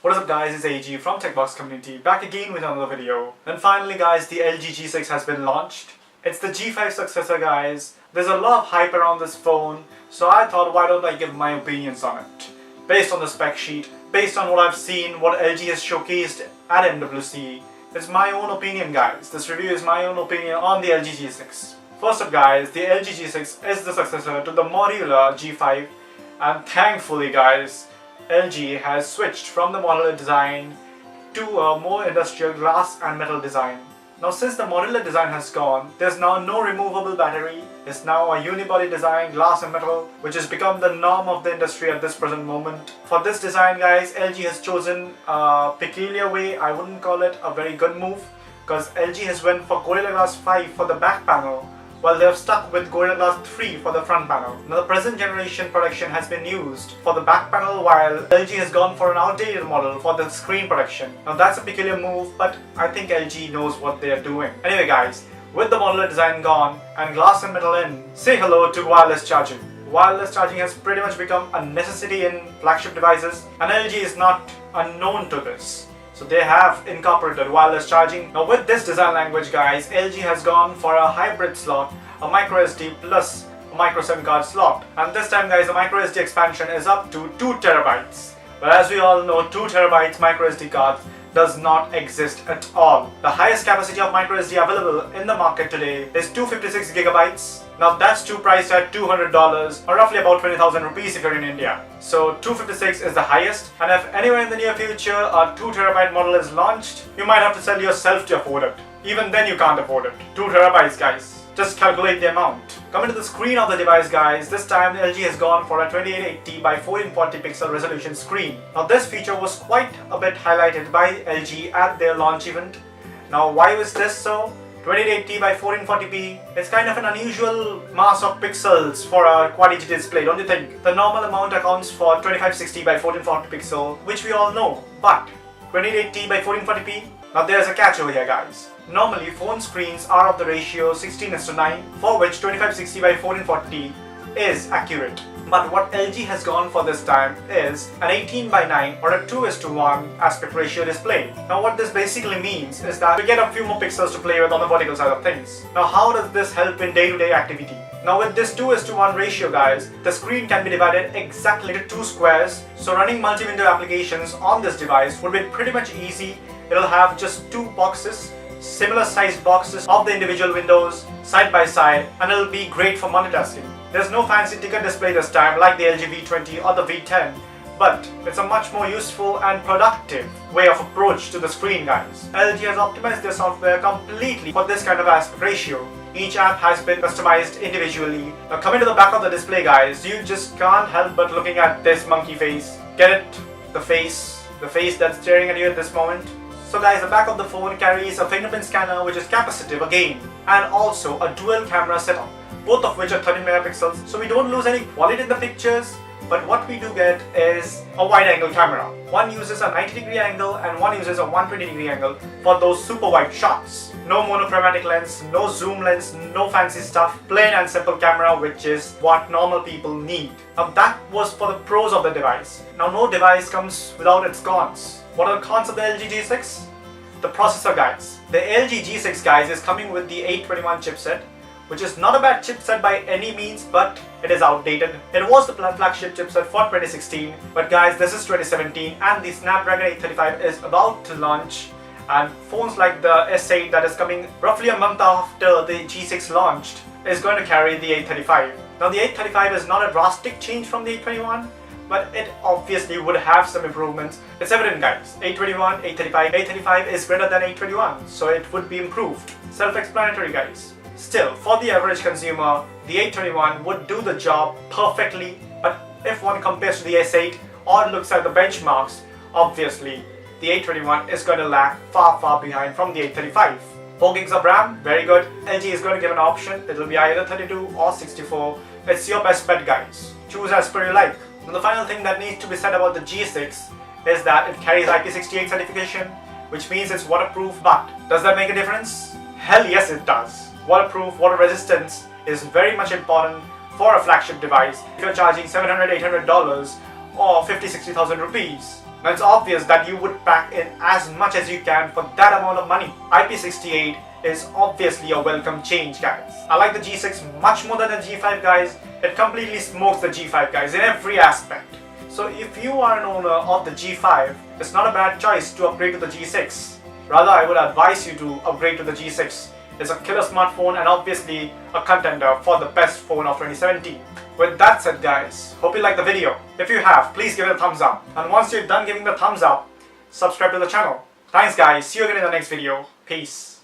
What is up guys, it's AG from TechBox Community, back again with another video. And finally guys, the LG G6 has been launched. It's the G5 successor guys. There's a lot of hype around this phone, so I thought why don't I give my opinions on it. Based on the spec sheet, based on what I've seen, what LG has showcased at MWC. It's my own opinion guys. This review is my own opinion on the LG G6. First up guys, the LG G6 is the successor to the modular G5, and thankfully guys, LG has switched from the modular design to a more industrial glass and metal design. Now since the modular design has gone, there's now no removable battery. It's now a unibody design, glass and metal, which has become the norm of the industry at this present moment. For this design guys, LG has chosen a peculiar way. I wouldn't call it a very good move, because LG has went for Gorilla Glass 5 for the back panel, while they have stuck with Gorilla Glass 3 for the front panel. Now the present generation production has been used for the back panel, while LG has gone for an outdated model for the screen production. Now that's a peculiar move, but I think LG knows what they are doing. Anyway guys, with the modular design gone and glass and metal in, say hello to wireless charging. Wireless charging has pretty much become a necessity in flagship devices, and LG is not unknown to this. So they have incorporated wireless charging. Now with this design language guys, LG has gone for a hybrid slot, a microSD plus a micro SIM card slot. And this time guys, the microSD expansion is up to 2 terabytes. But as we all know, 2 terabytes microSD cards does not exist at all. The highest capacity of microSD available in the market today is 256 gigabytes. Now that's priced at $200 or roughly about 20,000 rupees if you're in India. So 256 is the highest, and if anywhere in the near future a 2 terabyte model is launched, you might have to sell yourself to afford it. Even then you can't afford it. 2 terabytes guys. Just calculate the amount. Coming to the screen of the device guys, this time LG has gone for a 2880 by 1440 pixel resolution screen. Now this feature was quite a bit highlighted by LG at their launch event. Now why was this so? 2880 by 1440p is kind of an unusual mass of pixels for a Quad HD display, don't you think? The normal amount accounts for 2560 by 1440 pixel, which we all know. But 2880 by 1440p? Now there's a catch over here guys. Normally phone screens are of the ratio 16:9, for which 2560 by 1440 is accurate. But what LG has gone for this time is an 18:9 or a 2:1 aspect ratio display. Now what this basically means is that we get a few more pixels to play with on the vertical side of things. Now how does this help in day-to-day activity? Now with this 2:1 ratio guys, the screen can be divided exactly into 2 squares, so running multi-window applications on this device would be pretty much easy. It'll have just 2 boxes, similar sized boxes of the individual windows side by side, and it'll be great for multitasking. There's no fancy ticker display this time like the LG V20 or the V10, but it's a much more useful and productive way of approach to the screen guys. LG has optimized their software completely for this kind of aspect ratio. Each app has been customized individually. Now coming to the back of the display guys, you just can't help but looking at this monkey face. Get it? The face that's staring at you at this moment. So guys, the back of the phone carries a fingerprint scanner which is capacitive again, and also a dual camera setup, both of which are 13 megapixels, so we don't lose any quality in the pictures. But what we do get is a wide angle camera. One uses a 90-degree angle and one uses a 120-degree angle for those super wide shots. No monochromatic lens, no zoom lens, no fancy stuff. Plain and simple camera, which is what normal people need. Now that was for the pros of the device. Now no device comes without its cons. What are the cons of the LG G6? The processor guys. The LG G6 guys is coming with the 821 chipset, which is not a bad chipset by any means, but it is outdated. It was the flagship chipset for 2016, but guys, this is 2017 and the Snapdragon 835 is about to launch, and phones like the S8 that is coming roughly a month after the G6 launched is going to carry the 835. Now the 835 is not a drastic change from the 821, but it obviously would have some improvements. It's evident guys, 821, 835, 835 is greater than 821, so it would be improved. Self-explanatory guys. Still, for the average consumer, the 821 would do the job perfectly, but if one compares to the S8 or looks at the benchmarks, obviously the 821 is going to lag far behind from the 835. 4 gigs of RAM, very good. LG is going to give an option. It will be either 32 or 64. It's your best bet guys. Choose as per you like. Now the final thing that needs to be said about the G6 is that it carries IP68 certification, which means it's waterproof. But does that make a difference? Hell yes it does. Waterproof, water resistance is very much important for a flagship device. If you're charging $700, $800 or 50,000, 60,000 rupees. Now it's obvious that you would pack in as much as you can for that amount of money. IP68 is obviously a welcome change, guys. I like the G6 much more than the G5, guys. It completely smokes the G5, guys, in every aspect. So if you are an owner of the G5, it's not a bad choice to upgrade to the G6. Rather, I would advise you to upgrade to the G6. It's a killer smartphone and obviously a contender for the best phone of 2017. With that said, guys, hope you liked the video. If you have, please give it a thumbs up. And once you're done giving the thumbs up, subscribe to the channel. Thanks, guys. See you again in the next video. Peace.